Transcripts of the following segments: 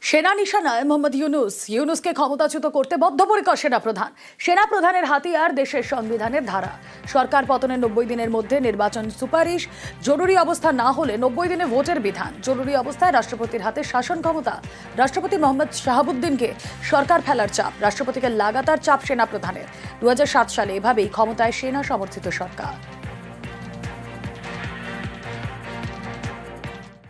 সেনা নিশানায় মোহাম্মদ ইউনুসকে ক্ষমতাচ্যুত করতে বদ্ধপরিকর সেনাপ্রধানের হাতিয়ার দেশের সংবিধানের ধারা। সরকার পতনের 90 দিনের মধ্যে নির্বাচন সুপারিশ, জরুরি অবস্থা না হলে 90 দিনে ভোটের বিধান, জরুরি অবস্থায় রাষ্ট্রপতির হাতে শাসন ক্ষমতা, রাষ্ট্রপতি মোহাম্মদ শাহাবুদ্দিনকে সরকার ফেলার চাপ, রাষ্ট্রপতিকে লাগাতার চাপ সেনাপ্রধানের। 2007 সালে এভাবেই ক্ষমতায় সেনা সমর্থিত সরকার।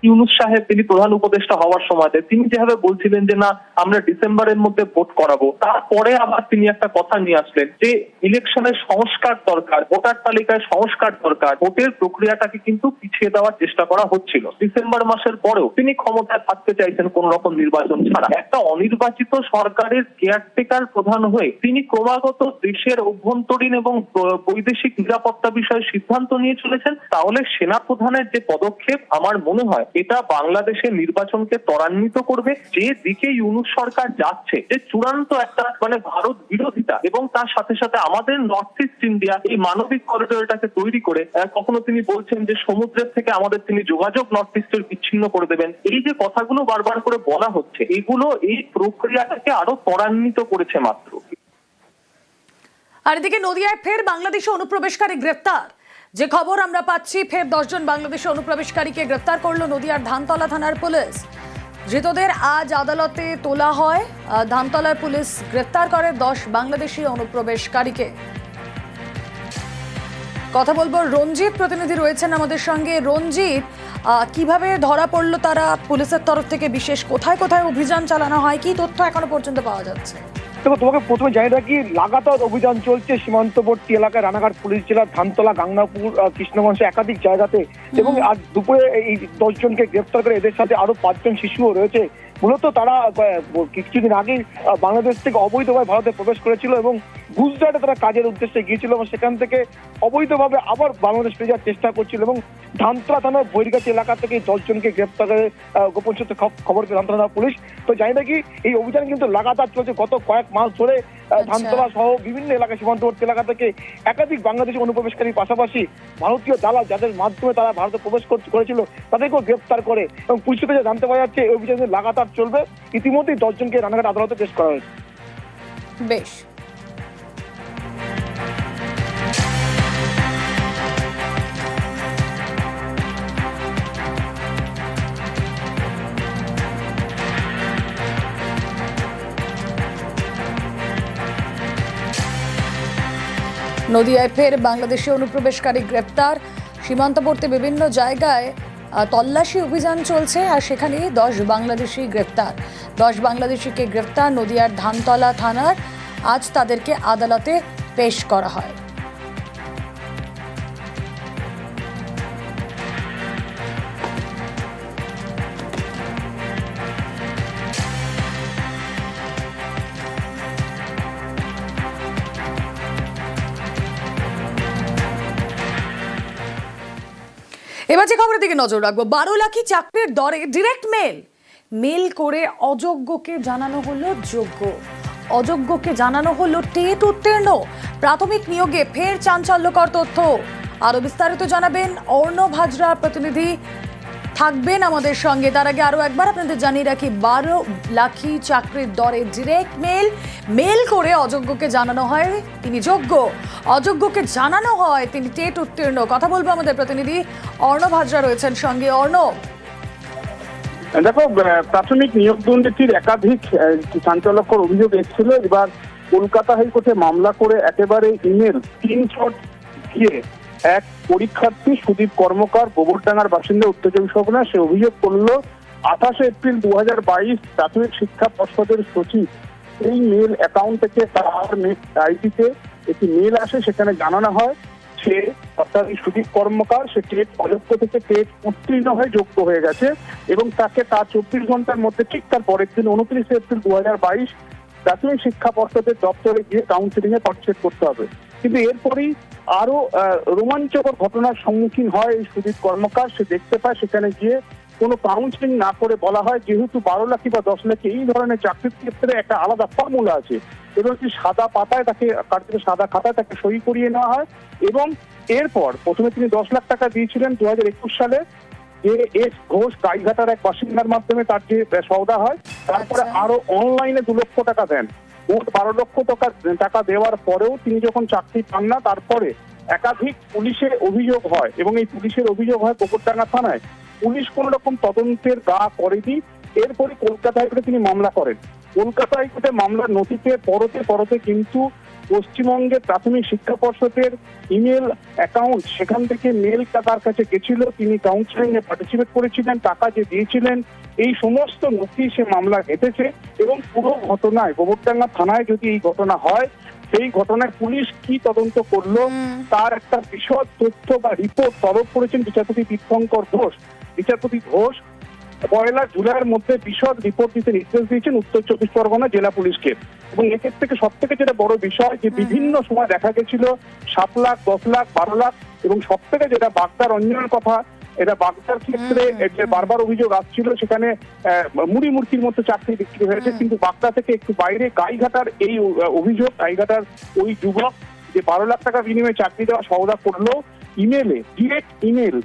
ইউনুস সাহেব তিনি প্রধান উপদেষ্টা হওয়ার সময়তে তিনি যেভাবে বলছিলেন যে না আমরা ডিসেম্বরের মধ্যে ভোট করাবো, তারপরে আবার তিনি একটা কথা নিয়ে আসলেন যে ইলেকশনের সংস্কার দরকার, ভোটার তালিকায় সংস্কার দরকার, ভোটের প্রক্রিয়াটাকে কিন্তু পিছিয়ে দেওয়ার চেষ্টা করা হচ্ছিল। ডিসেম্বর মাসের পরেও তিনি ক্ষমতায় থাকতে চাইছেন কোন রকম নির্বাচন ছাড়া। একটা অনির্বাচিত সরকারের কেয়ারটেকার প্রধান হয়ে তিনি ক্রমাগত দেশের অভ্যন্তরীণ এবং বৈদেশিক নিরাপত্তা বিষয়ে সিদ্ধান্ত নিয়ে চলেছেন। তাহলে সেনা প্রধানের যে পদক্ষেপ আমার মনে হয় এটা বাংলাদেশের নির্বাচনকে ত্বরান্বিত করবে। যে দিকে ইউনুস সরকার যাচ্ছে, যে চূড়ান্ত একটা ভারত বিরোধিতা, এবং তার সাথে সাথে আমাদের নর্থ ইস্ট ইন্ডিয়া এই মানবিক করিডোরটাকে তৈরি করে কখনো তিনি বলছেন যে সমুদ্রের থেকে আমাদের তিনি যোগাযোগ নর্থ ইস্টের বিচ্ছিন্ন করে দেবেন। এই যে কথাগুলো বারবার করে বলা হচ্ছে, এগুলো এই প্রক্রিয়াটাকে আরো ত্বরান্বিত করেছে মাত্র। আর এদিকে নদিয়ায় ফের বাংলাদেশে অনুপ্রবেশকারী গ্রেফতার। যে খবর আমরা পাচ্ছি, ফের 10 জন বাংলাদেশি অনুপ্রবেশকারীকে গ্রেফতার করলো নদিয়ার ধানতলা থানার পুলিশ। ধৃতদের আজ আদালতে তোলা হয়। ধানতলার পুলিশ গ্রেফতার করে 10 বাংলাদেশি অনুপ্রবেশকারীকে। কথা বলবো, রঞ্জিত প্রতিনিধি রয়েছেন আমাদের সঙ্গে। রঞ্জিত, কিভাবে ধরা পড়লো তারা পুলিশের তরফ থেকে? বিশেষ কোথায় কোথায় অভিযান চালানো হয়, কি তথ্য এখনো পর্যন্ত পাওয়া যাচ্ছে? তোমাকে প্রথমে জানিয়ে রাখি, লাগাতার অভিযান চলছে সীমান্তবর্তী এলাকায় রানাঘাট পুলিশ জেলার ধানতলা, গাংনাপুর, কৃষ্ণগঞ্জ একাধিক জায়গাতে। এবং আজ দুপুরে এই 10 জনকে গ্রেফতার করে এদের সাথে আরো 5 জন শিশুও রয়েছে। মূলত তারা কিছুদিন আগে বাংলাদেশ থেকে অবৈধভাবে ভারতে প্রবেশ করেছিল এবং গুজরাটে তারা কাজের উদ্দেশ্যে গিয়েছিল এবং সেখান থেকে অবৈধভাবে আবার বাংলাদেশ ফিরে যাওয়ার চেষ্টা করছিল। এবং ধানতলা থানার বৈরগাছি এলাকা থেকে 10 জনকে গ্রেফতার করে গোপন সূত্রে খবর পেয়ে ধানতলা থানা পুলিশ। তো জানি নাকি এই অভিযান কিন্তু লাগাতার চলছে গত কয়েক মাস ধরে। ধানতলা সহ বিভিন্ন এলাকায় সীমান্তবর্তী এলাকা থেকে একাধিক বাংলাদেশি অনুপ্রবেশকারীর পাশাপাশি ভারতীয় দালাল যাদের মাধ্যমে তারা ভারতে প্রবেশ করেছিল তাদেরকেও গ্রেফতার করে। এবং পুলিশ থেকে জানতে পারা যাচ্ছে এই অভিযান লাগাতার চলবে। ইতিমধ্যেই 10 জনকে রানাঘাট আদালতে পেশ করা হয়েছে। বেশ। নদিয়ায় ফের বাংলাদেশি অনুপ্রবেশকারী গ্রেপ্তার। সীমান্তবর্তী বিভিন্ন জায়গায় তল্লাশি অভিযান চলছে আর সেখানে 10 বাংলাদেশি গ্রেপ্তার। 10 বাংলাদেশিকে গ্রেপ্তার নদিয়ার ধানতলা থানার। আজ তাদেরকে আদালতে পেশ করা হয়। এবার যে খবরের দিকে নজর রাখবো, 12 লাখি চাকরির দরে ডিরেক্ট মেল করে অযোগ্যকে জানানো হলো যোগ্য, অযোগ্যকে জানানো হলো টেট উত্তীর্ণ। প্রাথমিক নিয়োগে ফের চাঞ্চল্যকর তথ্য। আরো বিস্তারিত জানাবেন অর্ণব হাজরা প্রতিনিধি থাকবেন আমাদের সঙ্গে। তার আগে আরো একবার আপনাদের জানিয়ে রাখি, 12 লাখি চাকরির দরে ডিরেক্ট মেল করে অযোগ্যকে জানানো হয় তিনি যোগ্য, অযোগ্যকে জানানো হয় তিনি টেট উত্তীর্ণ। কথা বলবো আমাদের প্রতিনিধি অর্ণব হাজরা রয়েছেন সঙ্গে। অর্ণব, দেখো, প্রাথমিক নিয়োগ দুর্নীতির একাধিক চাঞ্চল্যকর অভিযোগ এসেছিল। এবার কলকাতা হাইকোর্টে মামলা করে একেবারে ইমেল স্ক্রিনশট দিয়ে এক পরীক্ষার্থী সুদীপ কর্মকার, গোবরডাঙ্গার বাসিন্দা, উত্তর চব্বিশ পরগনা, সে অভিযোগ করলো 28 এপ্রিল 2022 প্রাথমিক শিক্ষা পর্ষদের সচিব এই মেল অ্যাকাউন্ট থেকে তার আইডিতে একটি মেল আসে, সেখানে জানানো হয় সে অর্থাৎ সুদীপ কর্মকার সে টেট অযোগ্য থেকে টেট উত্তীর্ণ হয়ে যোগ্য হয়ে গেছে এবং তাকে তার 24 ঘন্টার মধ্যে ঠিক তার পরের দিন 29 এপ্রিল 2022 প্রাথমিক শিক্ষা পর্ষদের দপ্তরে গিয়ে কাউন্সিলিং এ পার্টিসিপেট করতে হবে। কিন্তু এরপরই আরো রোমাঞ্চকর ঘটনার সম্মুখীন হয় এই সুদীপ কর্মকার। সে দেখতে পায় সেখানে গিয়ে কোনো কাউন্সিলিং না করে বলা হয় যেহেতু 12 লাখি বা 10 লাখি এই ধরনের চাকরির ক্ষেত্রে একটা আলাদা ফর্মুলা আছে এবং একটি সাদা পাতায় তাকে সাদা খাতায় তাকে সই করিয়ে নেওয়া হয়। এবং এরপর প্রথমে তিনি 10 লাখ টাকা দিয়েছিলেন 2021 সালে, যে এস ঘোষ গাইঘাটার এক বাসিন্দার মাধ্যমে তার যে সওদা হয়, তারপরে আচ্ছা। আরো অনলাইনে 2 লক্ষ টাকা দেন। মোট 12 লক্ষ টাকা দেওয়ার পরেও তিনি যখন চাকরি পান না, তারপরে একাধিক পুলিশের অভিযোগ হয় এবং এই পুলিশের অভিযোগ হয় কোকরডাঙ্গা থানায়। পুলিশ কোন রকম তদন্তের গা করেনি। এরপরে কলকাতা হাইকোর্টে তিনি মামলা করেন। কলকাতা হাইকোর্টে মামলার নথিতে পরতে কিন্তু পশ্চিমবঙ্গের প্রাথমিক শিক্ষা পর্ষদের ইমেল অ্যাকাউন্ট, সেখান থেকে মেল তার কাছে গেছিল, তিনি কাউন্সিলিং এ পার্টিসিপেট করেছিলেন, টাকা যে দিয়েছিলেন, এই সমস্ত নথি সে মামলা ঘটেছে। এবং পুরো ঘটনায় গোবরডাঙ্গা থানায় যদি এই ঘটনা হয়, সেই ঘটনায় পুলিশ কি তদন্ত করলো তার একটা বিশদ তথ্য বা রিপোর্ট তলব করেছেন বিচারপতি তীর্থঙ্কর ঘোষ। বিচারপতি ঘোষ 1 জুলাইয়ের মধ্যে বিশদ রিপোর্ট দিতে নির্দেশ দিয়েছেন উত্তর 24 পরগনা জেলা পুলিশকে। এবং এক্ষেত্রে থেকে সব থেকে যেটা বড় বিষয়, যে বিভিন্ন সময় দেখা গেছিল 7 লাখ, 10 লাখ, 12 লাখ, এবং সব থেকে যেটা বাগদার অঞ্জনের কথা, এটা বাগদার ক্ষেত্রে যে বারবার অভিযোগ আসছিল, সেখানে মুড়ি মূর্তির মতো চাকরি বিক্রি হয়েছে। কিন্তু বাগদা থেকে একটু বাইরে গাইঘাটার এই অভিযোগ, গাইঘাটার ওই যুবক যে 12 লাখ টাকা বিনিময়ে চাকরি দেওয়া সওদা করলো, ইমেলে, ডিরেক্ট ইমেল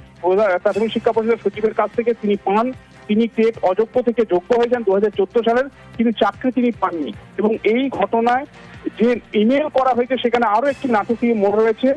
প্রাথমিক শিক্ষা পরিষদের সচিবের কাছ থেকে তিনি পান। তিনি টেট অযোগ্য থেকে যোগ্য হয়ে যান 2014 সালের, কিন্তু চাকরি তিনি পাননি। এবং এই ঘটনায় যে ইমেল করা হয়েছে, সেখানে আরো একটি নাটকীয় মোড় রয়েছে।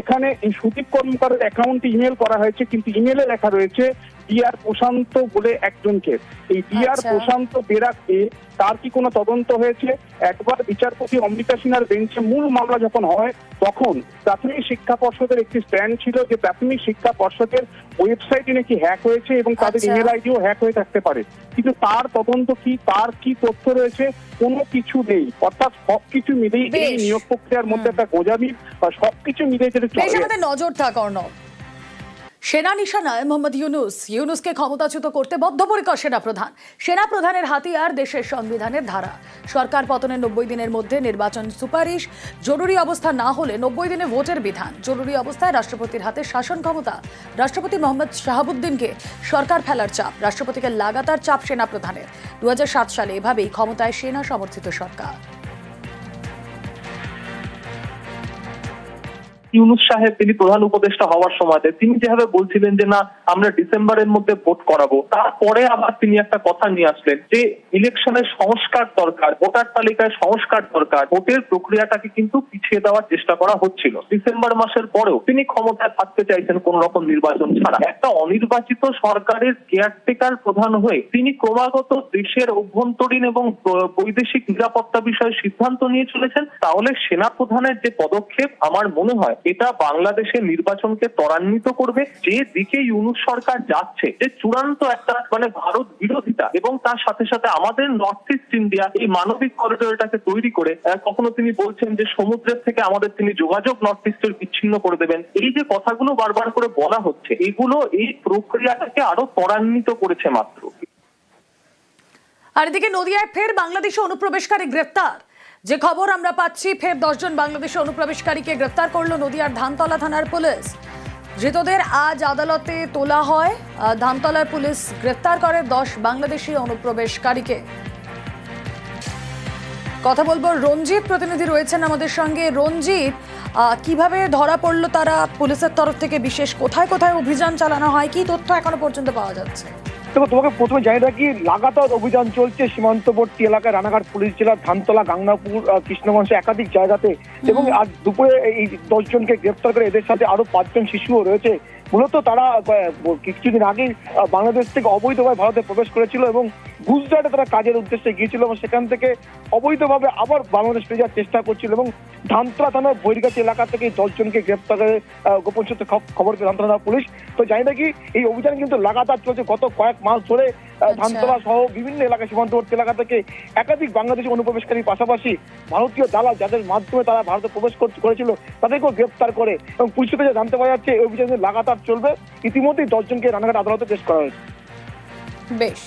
এখানে এই সুদীপ কর্মকারের অ্যাকাউন্টে ইমেল করা হয়েছে, কিন্তু ইমেলে লেখা রয়েছে ডিআর প্রশান্ত বলে একজনকে। এই ডিআর আচ্ছা। প্রশান্ত বেরাকে, তার কি কোনো তদন্ত হয়েছে? একবার বিচারপতি অমৃতা সিনহার বেঞ্চে মূল মামলা যখন হয়, তখন প্রাথমিক শিক্ষা পর্ষদের একটি স্ট্যান্ড ছিল যে প্রাথমিক শিক্ষা পর্ষদের ওয়েবসাইটে নাকি হ্যাক হয়েছে এবং তাদের আচ্ছা। ইমেল আইডিও হ্যাক হয়ে থাকতে পারে। কিন্তু তার তদন্ত কি, তার কি তথ্য রয়েছে, কোনো কিছু নেই। অর্থাৎ সবকিছু মিলেই এই বেশ। নিয়োগ প্রক্রিয়ার মধ্যে একটা গোজামিল বা সবকিছু মিলে যেটা বেশ, আমাদের নজর থাক অর্ণব। সেনা নিশানায় মোহাম্মদ ইউনুসকে ক্ষমতাচ্যুত করতে বদ্ধপরিকর সেনাপ্রধান। সেনাপ্রধানের হাতিয়ার দেশের সংবিধানের ধারা। সরকার পতনের 90 দিনের মধ্যে নির্বাচন সুপারিশ, জরুরি অবস্থা না হলে 90 দিনে ভোটের বিধান। জরুরি অবস্থায় রাষ্ট্রপতির হাতে শাসন ক্ষমতা। রাষ্ট্রপতি মোহাম্মদ শাহাবুদ্দিনকে সরকার ফেলার চাপ, রাষ্ট্রপতিকে লাগাতার চাপ সেনাপ্রধানের। 2007 সালে এভাবেই ক্ষমতায় সেনা সমর্থিত সরকার। ইউনুস সাহেব তিনি প্রধান উপদেষ্টা হওয়ার সময়তে তিনি যেভাবে বলছিলেন যে না আমরা ডিসেম্বরের মধ্যে ভোট করাবো, তারপরে আবার তিনি একটা কথা নিয়ে আসলেন যে ইলেকশনের সংস্কার দরকার, ভোটার তালিকায় সংস্কার দরকার, ভোটের প্রক্রিয়াটাকে কিন্তু পিছিয়ে দেওয়ার চেষ্টা করা হচ্ছিল। ডিসেম্বর মাসের পরেও তিনি ক্ষমতায় থাকতে চাইছেন কোন রকম নির্বাচন ছাড়া। একটা অনির্বাচিত সরকারের কেয়ারটেকার প্রধান হয়ে তিনি ক্রমাগত দেশের অভ্যন্তরীণ এবং বৈদেশিক নিরাপত্তা বিষয়ে সিদ্ধান্ত নিয়ে চলেছেন। তাহলে সেনা প্রধানের যে পদক্ষেপ, আমার মনে হয় এটা বাংলাদেশের নির্বাচনকে ত্বরান্বিত করবে। যে দিকে ইউনুস সরকার যাচ্ছে, যে চূড়ান্ত একটা ভারত বিরোধিতা, এবং তার সাথে সাথে আমাদের নর্থ ইস্ট ইন্ডিয়া এই মানবিক করিডোরটাকে তৈরি করে, কখনো তিনি বলছেন যে সমুদ্রের থেকে আমাদের তিনি যোগাযোগ নর্থ ইস্টের বিচ্ছিন্ন করে দেবেন। এই যে কথাগুলো বারবার করে বলা হচ্ছে, এগুলো এই প্রক্রিয়াটাকে আরো ত্বরান্বিত করেছে মাত্র। আর এদিকে নদিয়ায় ফের বাংলাদেশে অনুপ্রবেশকারী গ্রেফতার। যে খবর আমরা পাচ্ছি, ফের 10 জন বাংলাদেশি অনুপ্রবেশকারীকে গ্রেফতার করলো নদিয়ার ধানতলা থানার পুলিশ। ধৃতদের আজ আদালতে তোলা হয়। ধানতলার পুলিশ গ্রেফতার করে 10 বাংলাদেশি অনুপ্রবেশকারীকে। কথা বলবো, রঞ্জিত প্রতিনিধি রয়েছেন আমাদের সঙ্গে। রঞ্জিত, কিভাবে ধরা পড়লো তারা পুলিশের তরফ থেকে? বিশেষ কোথায় কোথায় অভিযান চালানো হয়, কি তথ্য এখনো পর্যন্ত পাওয়া যাচ্ছে? দেখো, তোমাকে প্রথমে জানিয়ে রাখি, লাগাতার অভিযান চলছে সীমান্তবর্তী এলাকায় রানাঘাট পুলিশ জেলার ধানতলা, গাংনাপুর, কৃষ্ণগঞ্জ একাধিক জায়গাতে। এবং আজ দুপুরে এই 10 জনকে গ্রেফতার করে এদের সাথে আরো 5 জন শিশুও রয়েছে। মূলত তারা কিছুদিন আগেই বাংলাদেশ থেকে অবৈধভাবে ভারতে প্রবেশ করেছিল এবং গুজরাটে তারা কাজের উদ্দেশ্যে গিয়েছিল এবং সেখান থেকে অবৈধভাবে আবার বাংলাদেশ ফিরে যাওয়ার চেষ্টা করছিল। এবং ধানতলা থানার বৈরগাছি এলাকা থেকে 10 জনকে গ্রেফতার করে গোপন সূত্রে খবর পেয়ে ধানতলা থানা পুলিশ। তো জানি নাকি এই অভিযান কিন্তু লাগাতার চলছে গত কয়েক মাস ধরে। ধানতলা সহ বিভিন্ন এলাকা, সীমান্তবর্তী এলাকা থেকে একাধিক বাংলাদেশি অনুপ্রবেশকারীর পাশাপাশি ভারতীয় দালাল যাদের মাধ্যমে তারা ভারতে প্রবেশ করেছিল তাদেরকেও গ্রেফতার করে। এবং পুলিশ থেকে জানতে পারা যাচ্ছে এই অভিযান লাগাতার চলবে। ইতিমধ্যেই 10 জনকে রানাঘাট আদালতে পেশ করা হয়েছে। বেশ।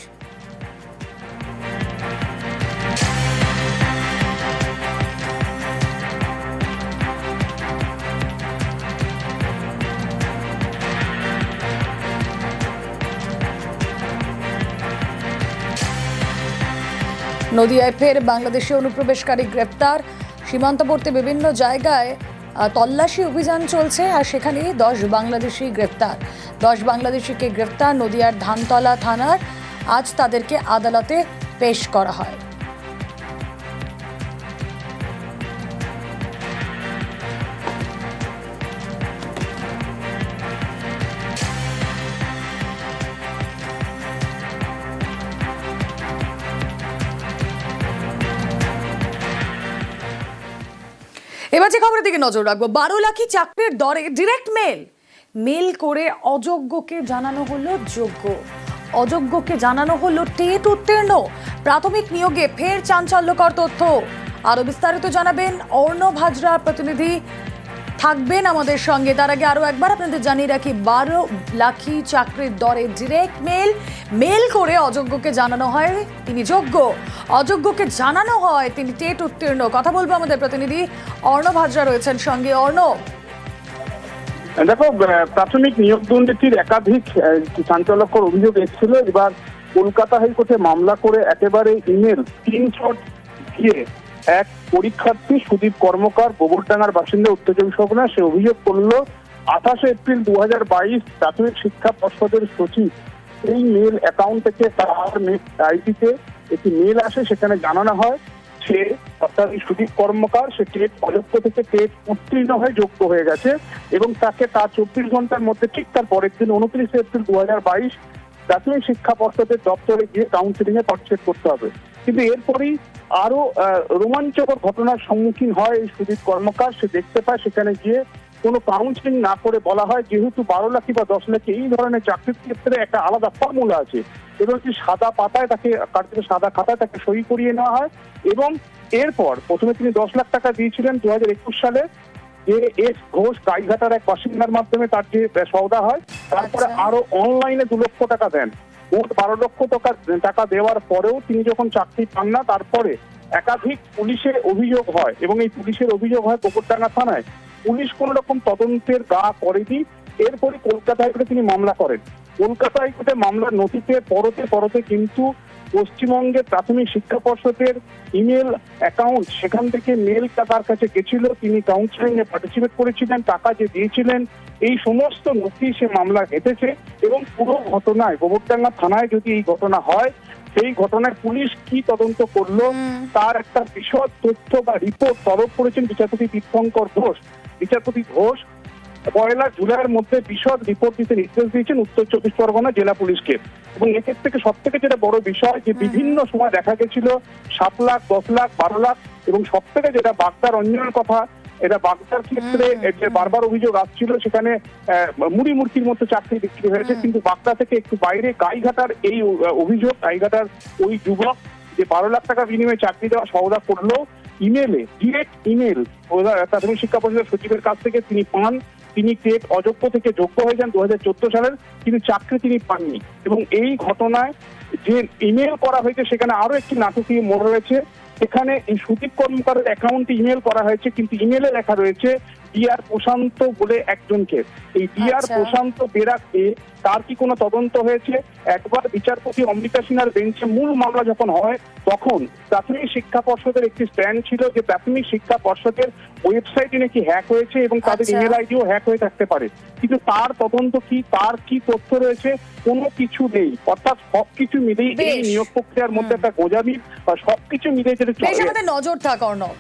নদিয়ায় ফের বাংলাদেশি অনুপ্রবেশকারী গ্রেপ্তার। সীমান্তবর্তী বিভিন্ন জায়গায় তল্লাশি অভিযান চলছে আর সেখানে 10 বাংলাদেশি গ্রেফতার। 10 বাংলাদেশিকে গ্রেফতার নদিয়ার ধানতলা থানার। আজ তাদেরকে আদালতে পেশ করা হয়। এবার যে খবরের দিকে নজর রাখবো, 12 লাখি চাকরির দরে ডিরেক্ট মেল করে অযোগ্যকে জানানো হলো যোগ্য। অযোগ্যকে জানানো হলো টেট উত্তীর্ণ। প্রাথমিক নিয়োগে ফের চাঞ্চল্যকর তথ্য। আরো বিস্তারিত জানাবেন অর্ণব হাজরা প্রতিনিধি থাকবেন আমাদের সঙ্গে। তার আগে আরো একবার আপনাদের জানিয়ে রাখি, 12 লাখি চাকরির দরে ডিরেক্ট মেল করে অযোগ্যকে জানানো হয় তিনি যোগ্য, অযোগ্যকে জানানো হয় তিনি টেট উত্তীর্ণ। কথা বলবো আমাদের প্রতিনিধি অর্ণব হাজরা রয়েছেন সঙ্গে। অর্ণব, দেখো, প্রাথমিক নিয়োগ দুর্নীতির একাধিক চাঞ্চল্যকর অভিযোগ এসেছিল। এবার কলকাতা হাইকোর্টে মামলা করে একেবারে ইমেল স্ক্রিনশট দিয়ে এক পরীক্ষার্থী সুদীপ কর্মকার গোবরডাঙ্গার বাসিন্দা উত্তর চব্বিশ পরগনা সে অভিযোগ করলো 28 এপ্রিল 2022 প্রাথমিক শিক্ষা পর্ষদের সচিব এই মেল অ্যাকাউন্ট থেকে তার আইডিতে একটি মেল আসে, সেখানে জানানো হয় সে অর্থাৎ সুদীপ কর্মকার সে টেট অযোগ্য থেকে টেট উত্তীর্ণ হয়ে যোগ্য হয়ে গেছে এবং তাকে তার 24 ঘন্টার মধ্যে ঠিক তার পরের দিন 29 এপ্রিল 2022 প্রাথমিক শিক্ষা পর্ষদের দপ্তরে গিয়ে কাউন্সিলিং এ পার্টিসিপেট করতে হবে। কিন্তু এরপরই আরো রোমাঞ্চকর ঘটনার সম্মুখীন হয় এই সুদীপ কর্মকার। সে দেখতে পায় সেখানে গিয়ে কোনো কাউন্সিলিং না করে বলা হয় যেহেতু 12 লাখি বা 10 লাখি এই ধরনের চাকরির ক্ষেত্রে একটা আলাদা ফর্মুলা আছে এবং একটি সাদা পাতায় তাকে সাদা খাতায় তাকে সই করিয়ে নেওয়া হয় এবং এরপর প্রথমে তিনি 10 লাখ টাকা দিয়েছিলেন 2021 সালে যে এস ঘোষ গাইঘাটার এক বাসিন্দার মাধ্যমে তার যে সওদা হয়, তারপরে আরো অনলাইনে 2 লক্ষ টাকা দেন। মোট 12 লক্ষ টাকা দেওয়ার পরেও তিনি যখন চাকরি পান না, তারপরে একাধিক পুলিশের অভিযোগ হয় এবং এই পুলিশের অভিযোগ হয় গোবরডাঙ্গা থানায়। পুলিশ কোন রকম তদন্তের গা করেনি। এরপরে কলকাতা হাইকোর্টে তিনি মামলা করেন। কলকাতা হাইকোর্টে মামলার নথিতে পরতে কিন্তু পশ্চিমবঙ্গের প্রাথমিক শিক্ষা পর্ষদের ইমেল অ্যাকাউন্ট সেখান থেকে মেল তার কাছে গেছিল, তিনি কাউন্সিলিং এ পার্টিসিপেট করেছিলেন, টাকা যে দিয়েছিলেন, এই সমস্ত নথি সে মামলা ঘটেছে এবং পুরো ঘটনায় গোবরডাঙ্গা থানায় যদি এই ঘটনা হয় সেই ঘটনায় পুলিশ কি তদন্ত করলো তার একটা বিশদ তথ্য বা রিপোর্ট তলব করেছেন বিচারপতি তীর্থঙ্কর ঘোষ। বিচারপতি ঘোষ 1 জুলাইয়ের মধ্যে বিশদ রিপোর্ট দিতে নির্দেশ দিয়েছেন উত্তর চব্বিশ পরগনা জেলা পুলিশকে এবং এক্ষেত্রে থেকে সব থেকে যেটা বড় বিষয় যে বিভিন্ন সময় দেখা গেছিল 7 লাখ 10 লাখ 12 লাখ এবং সব থেকে যেটা বাগদার অঞ্জনের কথা, এটা বাগদার ক্ষেত্রে যে বারবার অভিযোগ আসছিল সেখানে মুড়ি মূর্তির মতো চাকরি বিক্রি হয়েছে, কিন্তু বাগদা থেকে একটু বাইরে গাইঘাটার এই অভিযোগ, গাইঘাটার ওই যুবক যে 12 লাখ টাকা বিনিময়ে চাকরি দেওয়া সওদা করলো ইমেলে, ডিরেক্ট ইমেল প্রাথমিক শিক্ষা পর্ষদের সচিবের কাছ থেকে তিনি পান। তিনি টেট অযোগ্য থেকে যোগ্য হয়ে যান 2014 সালের, কিন্তু চাকরি তিনি পাননি এবং এই ঘটনায় যে ইমেল করা হয়েছে সেখানে আরো একটি নাটকীয় মোড় রয়েছে। এখানে এই সুদীপ কর্মকারের অ্যাকাউন্টে ইমেল করা হয়েছে কিন্তু ইমেলে লেখা রয়েছে ডিআর প্রশান্ত বলে একজনকে। এই ডিআর প্রশান্ত বেরাকে তার কি কোনো তদন্ত হয়েছে? একবার বিচারপতি অমৃতা সিনহার বেঞ্চে মূল মামলা যখন হয় তখন প্রাথমিক শিক্ষা পর্ষদের একটি স্ট্যান্ড ছিল যে প্রাথমিক শিক্ষা পর্ষদের ওয়েবসাইটে নাকি হ্যাক হয়েছে এবং তাদের ইমেল আইডিও হ্যাক হয়ে থাকতে পারে, কিন্তু তার তদন্ত কি, তার কি তথ্য রয়েছে, কোনো কিছু নেই। অর্থাৎ সবকিছু মিলেই এই নিয়োগ প্রক্রিয়ার মধ্যে একটা গোঁজামিল বা সবকিছু মিলে যেটা নজর থাক অর্ণব।